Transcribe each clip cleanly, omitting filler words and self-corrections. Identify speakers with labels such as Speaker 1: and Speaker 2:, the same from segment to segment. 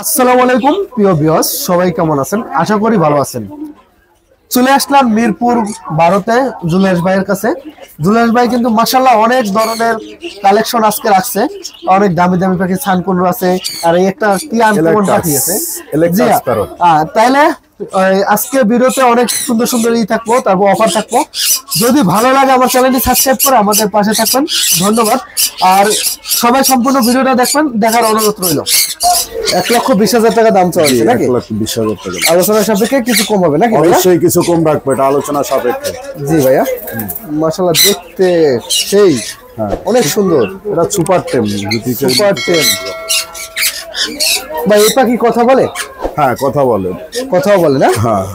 Speaker 1: আসসালামু আলাইকুম প্রিয় ভিউয়ার্স, সবাই কেমন আছেন? আশা করি ভালো আছেন। চলে আসলাম মিরপুর 12-তে জুলাইশ ভাইয়ের কাছে। জুলাইশ ভাই কিন্তু মাশাআল্লাহ অনেক ধরনের কালেকশন আজকে রাখছে। অনেক দামি দামি পাখি ছানকুনুর আছে, আর এই একটা কি আনকমন পাখি আছে। জি তাইলে আজকে ভিডিওতে অনেক সুন্দর সুন্দর থাকবো, তারপর অফার থাকবো। যদি ভালো লাগে আমার চ্যানেলটি সাবস্ক্রাইব করে আমাদের পাশে থাকবেন, ধন্যবাদ। আর সবাই সম্পূর্ণ ভিডিওটা দেখবেন, দেখার অনুরোধ রইল। 1,20,000 টাকা দাম চাওয়া নাকি?
Speaker 2: 1,20,000 টাকা।
Speaker 1: আলোচনা সাপেক্ষে কিছু কম হবে নাকি?
Speaker 2: অবশ্যই কিছু কম রাখবে, এটা আলোচনা সাপেক্ষে।
Speaker 1: জি ভাইয়া, মাশাআল্লাহ দেখতে সেই অনেক সুন্দর।
Speaker 2: এটা সুপার টেম,
Speaker 1: সুপার টেম। ভাই এই পাখি কথা বলে?
Speaker 2: হ্যাঁ কথা বলে।
Speaker 1: কথাও বলে না?
Speaker 2: হ্যাঁ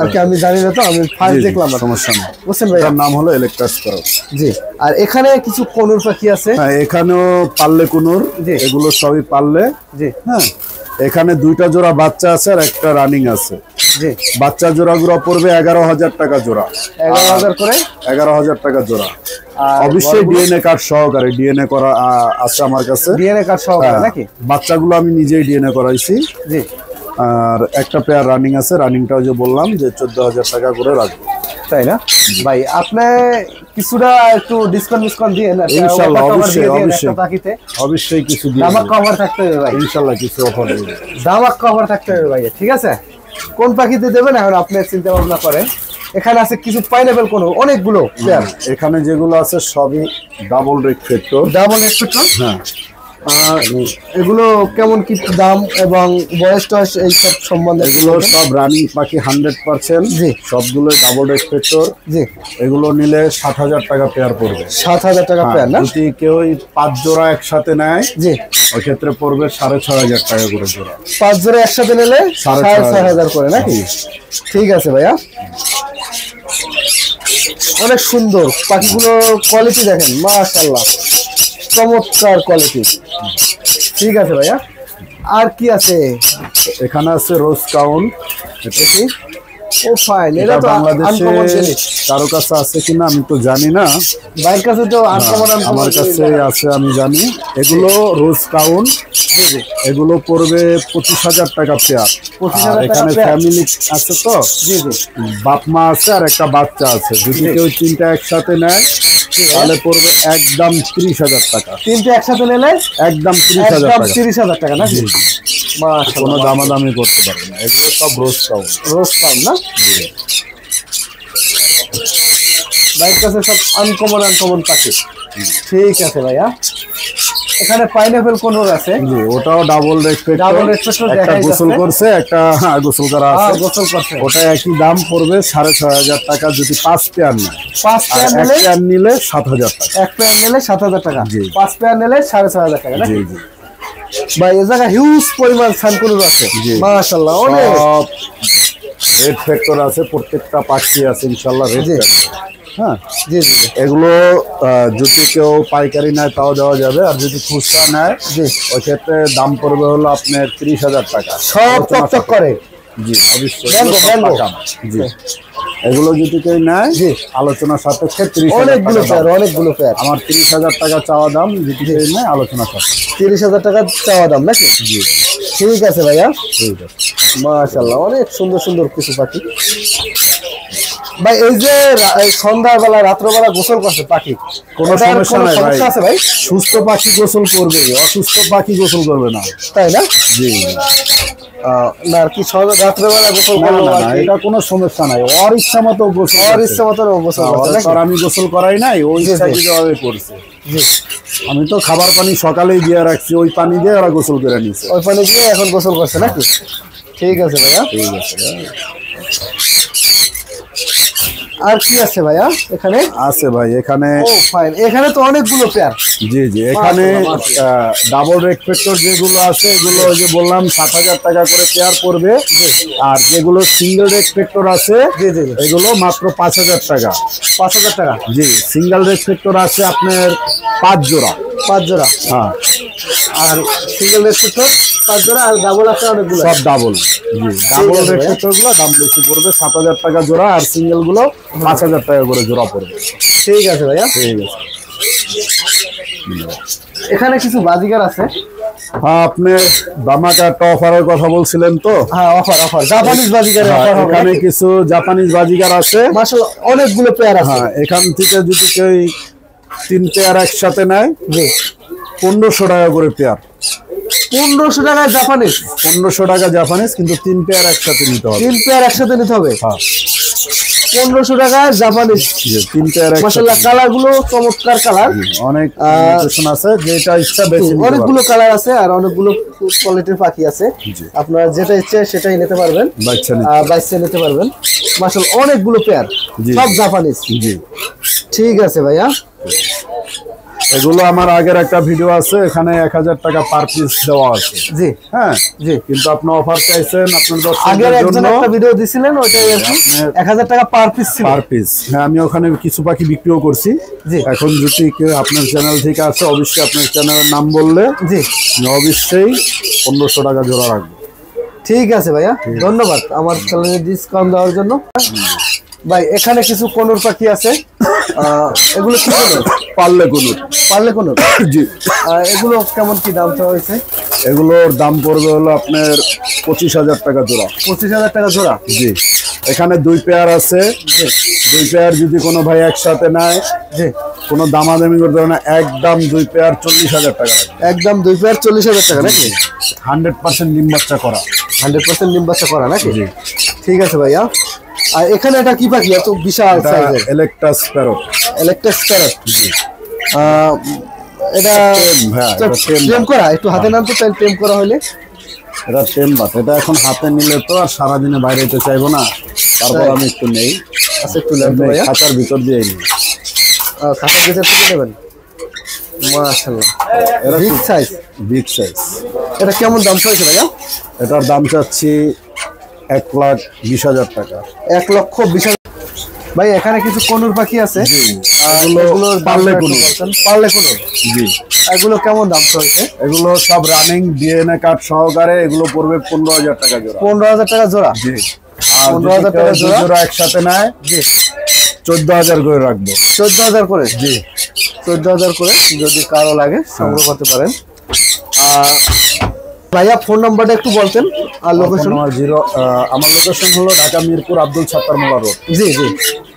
Speaker 1: আর কি আমি জানি না, তো আমি ফার্স্ট দেখলাম।
Speaker 2: সমস্যা নেই,
Speaker 1: বুঝছেন ভাই?
Speaker 2: এর নাম হলো ইলেকট্রাস প্যারট।
Speaker 1: জি। আর এখানে কিছু কোনুর পাখি আছে।
Speaker 2: হ্যাঁ এখানেও পাল্লে কোনুর, এগুলো সবই পাল্লে।
Speaker 1: জি।
Speaker 2: হ্যাঁ এখানে 2টা জোড়া বাচ্চা আছে আর একটা রানিং আছে।
Speaker 1: জি।
Speaker 2: বাচ্চা জোড়াগুলো পড়বে 11,000 টাকা জোড়া।
Speaker 1: 11,000 করে?
Speaker 2: 11,000 টাকা জোড়া। অবশ্যই ডিএনএ কার্ড সহকারে, ডিএনএ করা আছে আমার কাছে।
Speaker 1: ডিএনএ কার্ড সহকারে নাকি?
Speaker 2: বাচ্চাগুলো আমি নিজেই ডিএনএ করাইছি।
Speaker 1: জি।
Speaker 2: আর একটা পেয়ার রানিং আছে, রানিংটাও যে বললাম যে 14,000 টাকা করে রাখবো।
Speaker 1: তাই না ভাই? আপনি কিছুটা একটু ডিসকাউন্ট দিয়ে না?
Speaker 2: ইনশাআল্লাহ অবশ্যই কিছু দিয়ে
Speaker 1: দামাক কভার থাকতে হবে ভাই।
Speaker 2: ইনশাআল্লাহ কিছু অফার দেব,
Speaker 1: দামাক কভার থাকতে হবে ভাই। ঠিক আছে, কোন পাখিতে দেবেন এখন আপনি চিন্তা ভাবনা করেন। এখানে আছে কিছু পাইনাপল কোন অনেকগুলো পেয়ার।
Speaker 2: এখানে যেগুলো আছে সবই ডাবল রেক্টেক্টর।
Speaker 1: ডাবল রেক্টেক্টর? হ্যাঁ। এগুলো কেমন কি দাম এবং বয়স টয়স এই সব সম্বন্ধে?
Speaker 2: এগুলো সব রানিং পাখি 100%।
Speaker 1: জি।
Speaker 2: সবগুলো ডাবল রেক্টেক্টর।
Speaker 1: জি।
Speaker 2: এগুলো নিলে 7,000 টাকা পেয়ার পড়বে।
Speaker 1: 7,000 টাকা পেয়ার না?
Speaker 2: যদি কেউ 5 জোড়া একসাথে নেয়,
Speaker 1: জি,
Speaker 2: ওই ক্ষেত্রে পড়বে 6,500 টাকা করে জোড়া।
Speaker 1: 5 জোড়া একসাথে নিলে 6,500 করে নাকি? ঠিক আছে ভাইয়া, অনেক সুন্দর পাখিগুলো। কোয়ালিটি দেখেন, মাশাআল্লাহ চমৎকার কোয়ালিটি। ঠিক আছে ভাইয়া, আর কি আছে?
Speaker 2: এখানে আছে রোজ কাউন্ট।
Speaker 1: এটা কি? ও ফাইন, এটা তো
Speaker 2: বাংলাদেশে কারো কাছে আছে কিনা আমি তো জানি না।
Speaker 1: ভাইয়ের কাছে তো আনকমন।
Speaker 2: আমার কাছে আছে, আমি জানি। এগুলো রোজ কাউন্ট। এগুলো পড়বে 25,000 টাকা পেয়ার। এখানে ফ্যামিলি আছে তো।
Speaker 1: জি জি।
Speaker 2: বাপ মা আছে আর একটা বাচ্চা আছে। যদি কেউ 3টা একসাথে নেয় তাহলে পড়বে একদম 30,000 টাকা।
Speaker 1: 3টে একসাথে নিলে
Speaker 2: একদম 30,000 টাকা।
Speaker 1: 30,000 টাকা নাকি?
Speaker 2: কোনো দামাদামি করতে পারবে না। এগুলো সব রোজ কাউন্ট।
Speaker 1: রোজ কাউন্ট না? ভাইয়ের কাছে সব আনকমন পাখি। ঠিক আছে ভাইয়া, এখানে পাইনাপল কোন আছে?
Speaker 2: জি, ওটাও ডাবল রেক্টেক্টর। একটা গোসল করছে, একটা গোসল করা আছে।
Speaker 1: গোসল করছে।
Speaker 2: ওটা একই দাম পড়বে 6,500 টাকা যদি 5 পেয়ার নেয়।
Speaker 1: 5 পেয়ার
Speaker 2: নিলে 7,000 টাকা।
Speaker 1: 1 পেয়ার নিলে 7,000 টাকা। 5 পেয়ার নিলে 6,500 টাকা।
Speaker 2: জি জি
Speaker 1: ভাই এই জায়গা হিউজ পরিমাণ ছানকুনুর আছে। মাশাআল্লাহ অনেক
Speaker 2: রেড ফ্যাক্টর আছে, প্রত্যেকটা পাখি আছে ইনশাআল্লাহ রেড ফ্যাক্টর। হ্যাঁ
Speaker 1: জি জি।
Speaker 2: এগুলো যদি কেউ পাইকারি নেয় তাও দেওয়া যাবে, আর যদি খুচরা নেয় ওই ক্ষেত্রে দাম পড়বে হলো আপনার 30,000 টাকা।
Speaker 1: সব টকটক করে।
Speaker 2: জি অবশ্যই। জি এগুলো যদি কেউ নেয় আলোচনা সাপেক্ষে 30,000
Speaker 1: অনেকগুলো পেয়ার।
Speaker 2: আমার 30,000 টাকা চাওয়া দাম, যদি কেউ নেয় আলোচনা সাপেক্ষে
Speaker 1: 30,000 টাকা চাওয়া দাম নাকি?
Speaker 2: জি
Speaker 1: ঠিক আছে ভাইয়া,
Speaker 2: ঠিক আছে।
Speaker 1: মাশাআল্লাহ অনেক সুন্দর সুন্দর কিছু পাখি। ভাই এই যে সন্ধ্যাবেলা রাত্রবেলা গোসল করছে পাখি,
Speaker 2: কোনো সমস্যা নাই ভাই।
Speaker 1: আছে ভাই?
Speaker 2: সুস্থ পাখি গোসল করবে, অসুস্থ পাখি গোসল করবে না।
Speaker 1: তাই না?
Speaker 2: জি
Speaker 1: না আর কি রাত্রেবেলা গোসল করবে না,
Speaker 2: এটা কোনো সমস্যা নাই। ওর ইচ্ছা মতো গোসল,
Speaker 1: ওর ইচ্ছা মতো গোসল করছে।
Speaker 2: আমি গোসল করাই নাই, ওই ইচ্ছা যেভাবে করছে। আমি তো খাবার পানি সকালেই দিয়ে রাখছি, ওই পানি দিয়ে ওরা গোসল করে নিচ্ছে।
Speaker 1: ওই পানি দিয়ে এখন গোসল করছে নাকি? ঠিক আছে ভাইয়া,
Speaker 2: ঠিক আছে।
Speaker 1: আর কি আছে ভাইয়া এখানে?
Speaker 2: আছে ভাই এখানে।
Speaker 1: ও ফাইন, এখানে তো অনেকগুলো পেয়ার।
Speaker 2: জি জি, এখানে ডাবল রেক্টেক্টর যেগুলো আছে এগুলো ওই যে বললাম 7,000 টাকা করে পেয়ার পড়বে। আর যেগুলো সিঙ্গেল রেক্টেক্টর আছে এগুলো মাত্র 5,000 টাকা।
Speaker 1: 5,000 টাকা?
Speaker 2: জি, সিঙ্গেল রেক্টেক্টর আছে আপনার 5 জোড়া।
Speaker 1: 5 জোড়া? হ্যাঁ। আর সিঙ্গেল রেক্টেক্টর 5 জোড়া, আর ডাবল আছে অনেকগুলো।
Speaker 2: সব ডাবল। জি, ডাবল রেক্টেক্টর গুলো দাম বেশি পড়বে, 7,000 টাকা জোড়া। আর সিঙ্গেল গুলো 5,000 টাকা করে জোড়া পড়বে।
Speaker 1: ঠিক আছে ভাইয়া,
Speaker 2: ঠিক আছে।
Speaker 1: এখানে কিছু বাজিগার আছে।
Speaker 2: হ্যাঁ, আপনি ধামাকা একটা অফারের কথা বলছিলেন তো।
Speaker 1: হ্যাঁ, অফার জাপানিজ বাজিগারের অফার হবে।
Speaker 2: এখানে কিছু জাপানিজ বাজিগার আছে
Speaker 1: মাশাআল্লাহ, অনেকগুলো পেয়ার আছে।
Speaker 2: হ্যাঁ, এখান থেকে যদি কেউ 3 পেয়ার একসাথে নেয়
Speaker 1: জি,
Speaker 2: 1500 টাকা করে পেয়ার।
Speaker 1: 1500 টাকায় জাপানিজ।
Speaker 2: 1500 টাকা জাপানিজ, কিন্তু 3 পেয়ার একসাথে নিতে হবে।
Speaker 1: 3 পেয়ার একসাথে নিতে হবে।
Speaker 2: হ্যাঁ,
Speaker 1: 1500 টাকায় জাপানিজ।
Speaker 2: 3 পেয়ার
Speaker 1: মাশাআল্লাহ, কালার গুলো চমৎকার কালার।
Speaker 2: অনেক ভেরিয়েশন আছে, যেটা ইচ্ছা বেছে নিতে পারবেন।
Speaker 1: অনেকগুলো কালার আছে আর অনেকগুলো কোয়ালিটির পাখি আছে। আপনারা যেটা ইচ্ছে সেটাই নিতে পারবেন, বাইসে নিতে পারবেন। মাশাআল্লাহ, অনেকগুলো পেয়ার, সব জাপানিজ।
Speaker 2: জি,
Speaker 1: ঠিক আছে ভাইয়া।
Speaker 2: এগুলো আমার আগের একটা ভিডিও আছে, এখানে 1000 টাকা পার পিস দেওয়া আছে।
Speaker 1: জি,
Speaker 2: হ্যাঁ
Speaker 1: জি,
Speaker 2: কিন্তু আপনি অফার চাইছেন আপনার
Speaker 1: আগের
Speaker 2: দর্শকদের
Speaker 1: একজন
Speaker 2: জন্য
Speaker 1: একটা ভিডিও দিছিলেন, ওইটাই আর কি 1000 টাকা পার পিস ছিল।
Speaker 2: Per piece. হ্যাঁ, আমি ওখানে কিছু পাখি বিক্রিও করছি।
Speaker 1: জি,
Speaker 2: এখন যদি কেউ আপনার চ্যানেল থেকে আসে, অবশ্যই আপনার চ্যানেলের নাম বললে
Speaker 1: জি,
Speaker 2: আমি অবশ্যই 1500 টাকা জোড়া রাখবো।
Speaker 1: ঠিক আছে ভাইয়া, ধন্যবাদ আমার চ্যানেলে ডিসকাউন্ট দেওয়ার জন্য। ভাই, এখানে কিছু কোনুর পাখি আছে, এগুলো কি কোনুর?
Speaker 2: পারলে কোনুর।
Speaker 1: পারলে কোনুর।
Speaker 2: জি,
Speaker 1: এগুলো কেমন কি দাম চাওয়া হয়েছে?
Speaker 2: এগুলোর দাম পড়বে হলো আপনার 25,000 টাকা জোড়া।
Speaker 1: 25,000 টাকা জোড়া।
Speaker 2: জি, এখানে 2 পেয়ার আছে। 2 পেয়ার যদি কোনো ভাই একসাথে নেয়,
Speaker 1: জি,
Speaker 2: কোনো দামাদামি করতে হবে না, একদম 2 পেয়ার 40,000 টাকা।
Speaker 1: একদম 2 পেয়ার 40,000 টাকা নাকি?
Speaker 2: 100% ডিম বাচ্চা করা।
Speaker 1: 100% ডিম বাচ্চা করা নাকি? ঠিক আছে ভাইয়া। আর এখানে এটা কি পাখি এত বিশাল সাইজের?
Speaker 2: Eclectus parrot.
Speaker 1: Eclectus parrot.
Speaker 2: জি,
Speaker 1: এটা টেম করা, একটু হাতে নাম তো, তাই টেম করা হলে
Speaker 2: এটা টেম বাট। এটা এখন হাতে নিলে তো আর সারাদিনে বাইরে যেতে চাইবো না, তারপর আমি একটু নেই।
Speaker 1: আচ্ছা, একটু নেন তো ভাইয়া।
Speaker 2: খাঁচার ভিতর দিয়ে নিই।
Speaker 1: খাতার ভিতর থেকে নেবেন। মাশাআল্লাহ, এটা বিগ সাইজ।
Speaker 2: Big size.
Speaker 1: এটা কেমন দাম চাইছে ভাইয়া?
Speaker 2: এটার দাম চাচ্ছি 1,20,000 টাকা।
Speaker 1: 1,20,000। ভাই, এখানে কিছু কোনুর পাখি আছে।
Speaker 2: এগুলোর পারলে কোনুর।
Speaker 1: পারলে কোনুর।
Speaker 2: জি,
Speaker 1: এগুলো কেমন দাম চাইছে?
Speaker 2: এগুলো সব রানিং ডিএনএ কার্ড সহকারে, এগুলো পড়বে 15,000 টাকা জোড়া।
Speaker 1: 15,000 টাকা জোড়া।
Speaker 2: জি, আর
Speaker 1: 15,000 টাকা
Speaker 2: জোড়া একসাথে নেয়,
Speaker 1: জি,
Speaker 2: 14,000 করে রাখবো।
Speaker 1: 14,000 করে।
Speaker 2: জি,
Speaker 1: 14,000 করে যদি কারো লাগে সংগ্রহ করতে পারেন। ভাইয়া, ফোন নাম্বারটা একটু বলতেন আর লোকেশন।
Speaker 2: আমার লোকেশন হলো ঢাকা মিরপুর আব্দুল সাত্তার মোল্লা রোড।
Speaker 1: জি, জি।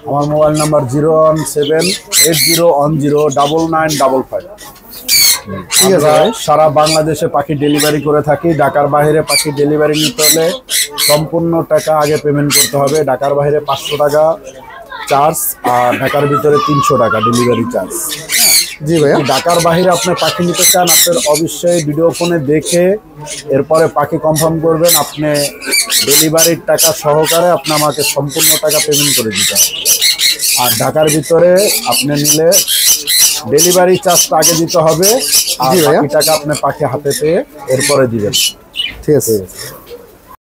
Speaker 2: আমার মোবাইল নাম্বার 01780109955।
Speaker 1: ঠিক আছে ভাই।
Speaker 2: সারা বাংলাদেশে পাখি ডেলিভারি করে থাকি। ঢাকার বাইরে পাখি ডেলিভারি নিতে হলে সম্পূর্ণ টাকা আগে পেমেন্ট করতে হবে। ঢাকার বাইরে 500 টাকা চার্জ, আর ঢাকার ভিতরে 300 টাকা ডেলিভারি চার্জ।
Speaker 1: জি ভাইয়া।
Speaker 2: ঢাকার বাইরে আপনি পাখি নিতে চান, আপনার অবশ্যই ভিডিও ফোনে দেখে এরপরে পাখি কনফার্ম করবেন। আপনি ডেলিভারির টাকা সহকারে আপনি আমাকে সম্পূর্ণ টাকা পেমেন্ট করে দিতে হবে। আর ঢাকার ভিতরে আপনি নিলে ডেলিভারি চার্জটা আগে দিতে হবে, আর বাকি টাকা আপনি পাখি হাতে পেয়ে এরপরে দিবেন।
Speaker 1: ঠিক আছে।